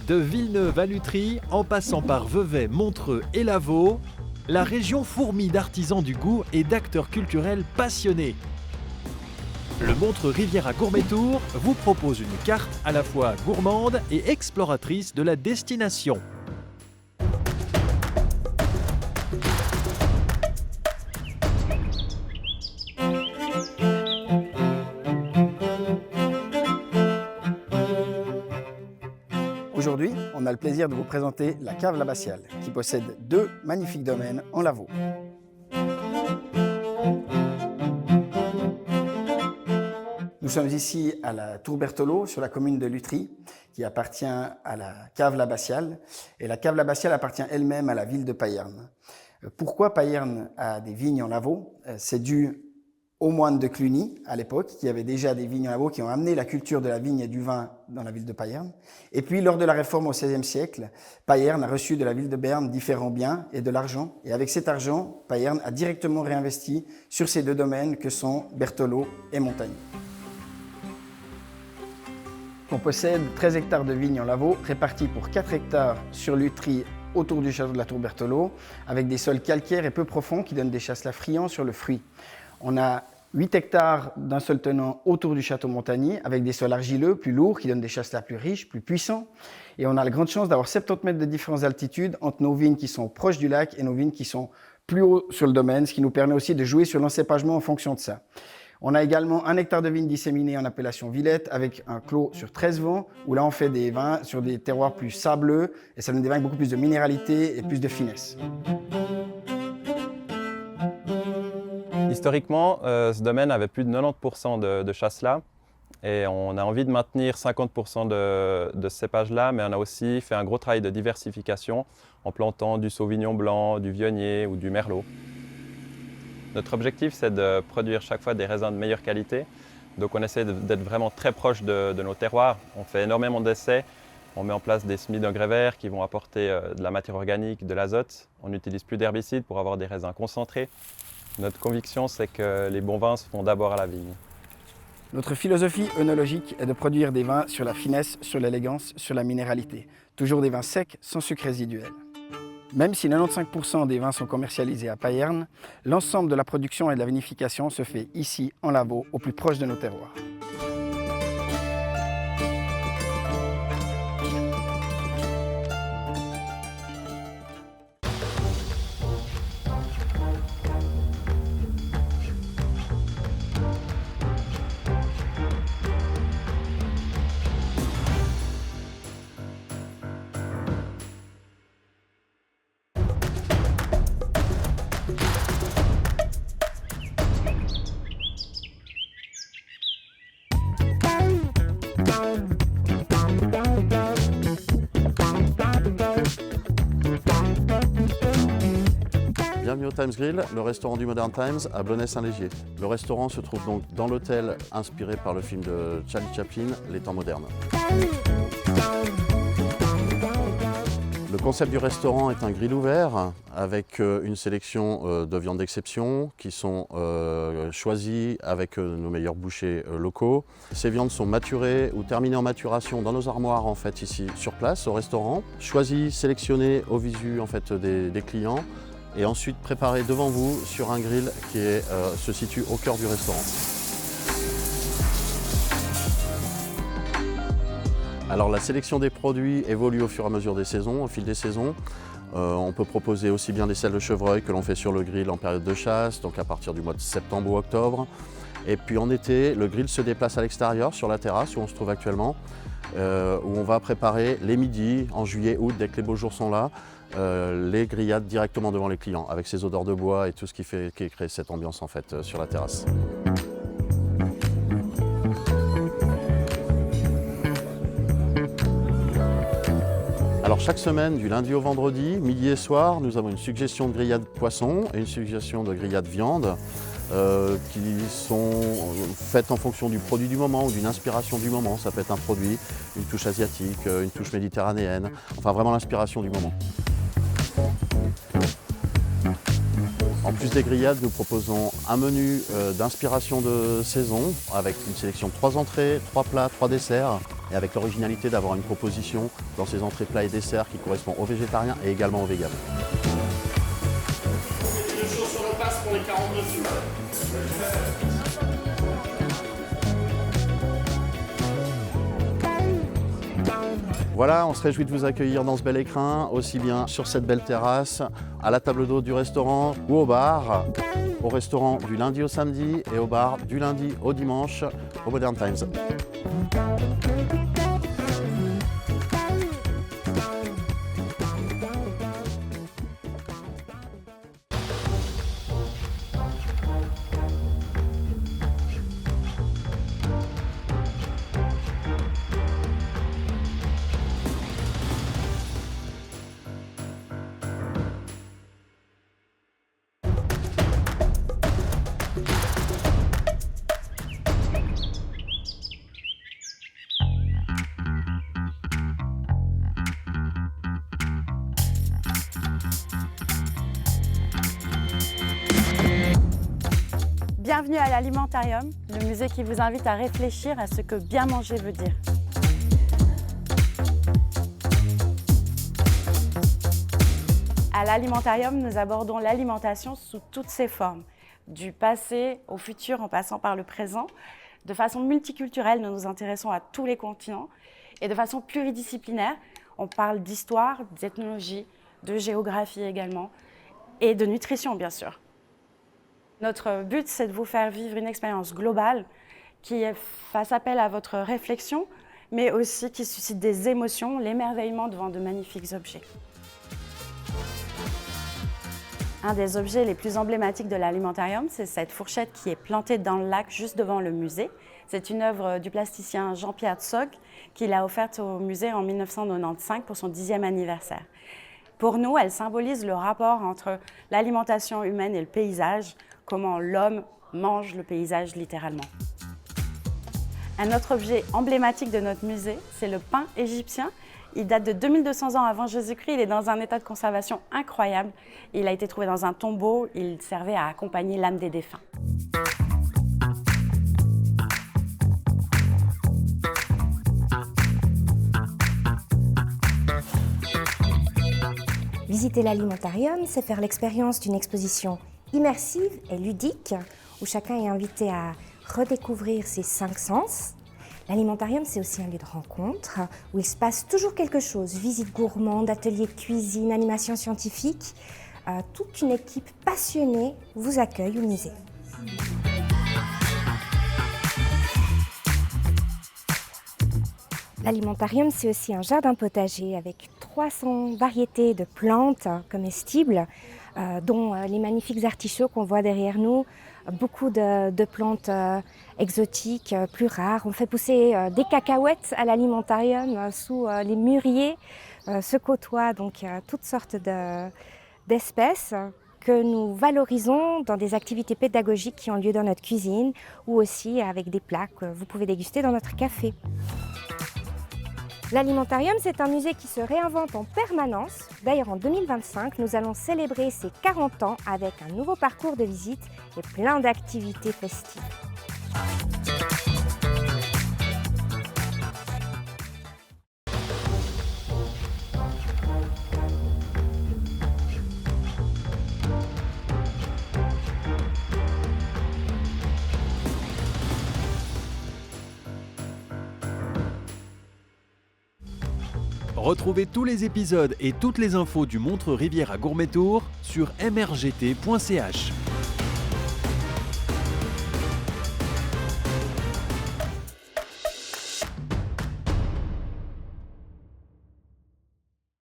De Villeneuve à Lutry, en passant par Vevey, Montreux et Lavaux, la région fourmille d'artisans du goût et d'acteurs culturels passionnés. Le Montreux Riviera Gourmet Tour vous propose une carte à la fois gourmande et exploratrice de la destination. Aujourd'hui, on a le plaisir de vous présenter la cave L'Abbatiale, qui possède 2 magnifiques domaines en Lavaux. Nous sommes ici à la Tour Berthelot, sur la commune de Lutry, qui appartient à la cave L'Abbatiale. Et la cave L'Abbatiale appartient elle-même à la ville de Payerne. Pourquoi Payerne a des vignes en Lavaux? C'est dû aux moines de Cluny, à l'époque, qui avaient déjà des vignes en Lavaux, qui ont amené la culture de la vigne et du vin dans la ville de Payerne. Et puis, lors de la réforme au XVIe siècle, Payerne a reçu de la ville de Berne différents biens et de l'argent. Et avec cet argent, Payerne a directement réinvesti sur ces 2 domaines que sont Berthelot et Montagny. On possède 13 hectares de vignes en Lavaux, répartis pour 4 hectares sur Lutry, autour du château de la Tour Berthelot, avec des sols calcaires et peu profonds qui donnent des chasselas friands sur le fruit. On a 8 hectares d'un seul tenant autour du château Montagny, avec des sols argileux, plus lourds, qui donnent des chasselas plus riches, plus puissants. Et on a la grande chance d'avoir 70 mètres de différence d'altitude entre nos vignes qui sont proches du lac et nos vignes qui sont plus haut sur le domaine, ce qui nous permet aussi de jouer sur l'encépagement en fonction de ça. On a également 1 hectare de vignes disséminées en appellation Villette, avec un clos sur 13 vents, où là on fait des vins sur des terroirs plus sableux, et ça donne des vins avec beaucoup plus de minéralité et plus de finesse. Historiquement, ce domaine avait plus de 90% de chasselas et on a envie de maintenir 50% de ce cépage-là, mais on a aussi fait un gros travail de diversification en plantant du sauvignon blanc, du viognier ou du merlot. Notre objectif, c'est de produire chaque fois des raisins de meilleure qualité. Donc on essaie d'être vraiment très proche de nos terroirs. On fait énormément d'essais. On met en place des semis d'engrais verts qui vont apporter de la matière organique, de l'azote. On n'utilise plus d'herbicides pour avoir des raisins concentrés. Notre conviction, c'est que les bons vins se font d'abord à la vigne. Notre philosophie œnologique est de produire des vins sur la finesse, sur l'élégance, sur la minéralité. Toujours des vins secs, sans sucre résiduel. Même si 95% des vins sont commercialisés à Payerne, l'ensemble de la production et de la vinification se fait ici, en Lavaux, au plus proche de nos terroirs. Bienvenue au Times Grill, le restaurant du Modern Times à Blonay-Saint-Légier. Le restaurant se trouve donc dans l'hôtel inspiré par le film de Charlie Chaplin, Les temps modernes. Le concept du restaurant est un grill ouvert avec une sélection de viandes d'exception qui sont choisies avec nos meilleurs bouchers locaux. Ces viandes sont maturées ou terminées en maturation dans nos armoires en fait ici sur place au restaurant, choisies, sélectionnées au visu en fait des clients et ensuite préparées devant vous sur un grill qui se situe au cœur du restaurant. Alors la sélection des produits évolue au fur et à mesure des saisons, au fil des saisons. On peut proposer aussi bien des selles de chevreuil que l'on fait sur le grill en période de chasse, donc à partir du mois de septembre ou octobre. Et puis en été, le grill se déplace à l'extérieur, sur la terrasse où on se trouve actuellement, où on va préparer les midis, en juillet, août, dès que les beaux jours sont là, les grillades directement devant les clients, avec ces odeurs de bois et tout ce qui crée cette ambiance en fait sur la terrasse. Alors chaque semaine, du lundi au vendredi, midi et soir, nous avons une suggestion de grillade poisson et une suggestion de grillade viande qui sont faites en fonction du produit du moment ou d'une inspiration du moment. Ça peut être un produit, une touche asiatique, une touche méditerranéenne, enfin vraiment l'inspiration du moment. En plus des grillades, nous proposons un menu d'inspiration de saison avec une sélection de 3 entrées, 3 plats, 3 desserts. et avec l'originalité d'avoir une proposition dans ces entrées plats et desserts qui correspond aux végétariens et également aux véganes. Voilà, on se réjouit de vous accueillir dans ce bel écrin, aussi bien sur cette belle terrasse, à la table d'hôte du restaurant ou au bar. Au restaurant du lundi au samedi et au bar du lundi au dimanche au Modern Times. Bienvenue à l'Alimentarium, le musée qui vous invite à réfléchir à ce que bien manger veut dire. À l'Alimentarium, nous abordons l'alimentation sous toutes ses formes, du passé au futur en passant par le présent. De façon multiculturelle, nous nous intéressons à tous les continents et de façon pluridisciplinaire, on parle d'histoire, d'ethnologie, de géographie également et de nutrition bien sûr. Notre but, c'est de vous faire vivre une expérience globale qui fasse appel à votre réflexion, mais aussi qui suscite des émotions, l'émerveillement devant de magnifiques objets. Un des objets les plus emblématiques de l'Alimentarium, c'est cette fourchette qui est plantée dans le lac juste devant le musée. C'est une œuvre du plasticien Jean-Pierre Tzog qui l'a offerte au musée en 1995 pour son 10e anniversaire. Pour nous, elle symbolise le rapport entre l'alimentation humaine et le paysage, comment l'homme mange le paysage littéralement. Un autre objet emblématique de notre musée, c'est le pain égyptien. Il date de 2200 ans avant Jésus-Christ, il est dans un état de conservation incroyable. Il a été trouvé dans un tombeau, il servait à accompagner l'âme des défunts. Visiter l'Alimentarium, c'est faire l'expérience d'une exposition immersive et ludique, où chacun est invité à redécouvrir ses 5 sens. L'Alimentarium, c'est aussi un lieu de rencontre, où il se passe toujours quelque chose. Visites gourmandes, ateliers de cuisine, animation scientifique. Toute une équipe passionnée vous accueille au musée. L'Alimentarium, c'est aussi un jardin potager avec 300 variétés de plantes comestibles, dont les magnifiques artichauts qu'on voit derrière nous, beaucoup de plantes exotiques, plus rares. On fait pousser des cacahuètes à l'Alimentarium sous les mûriers. Se côtoient donc toutes sortes d'espèces que nous valorisons dans des activités pédagogiques qui ont lieu dans notre cuisine ou aussi avec des plats que vous pouvez déguster dans notre café. L'Alimentarium, c'est un musée qui se réinvente en permanence. D'ailleurs, en 2025, nous allons célébrer ses 40 ans avec un nouveau parcours de visite et plein d'activités festives. Retrouvez tous les épisodes et toutes les infos du Montreux Riviera Gourmet Tour sur mrgt.ch.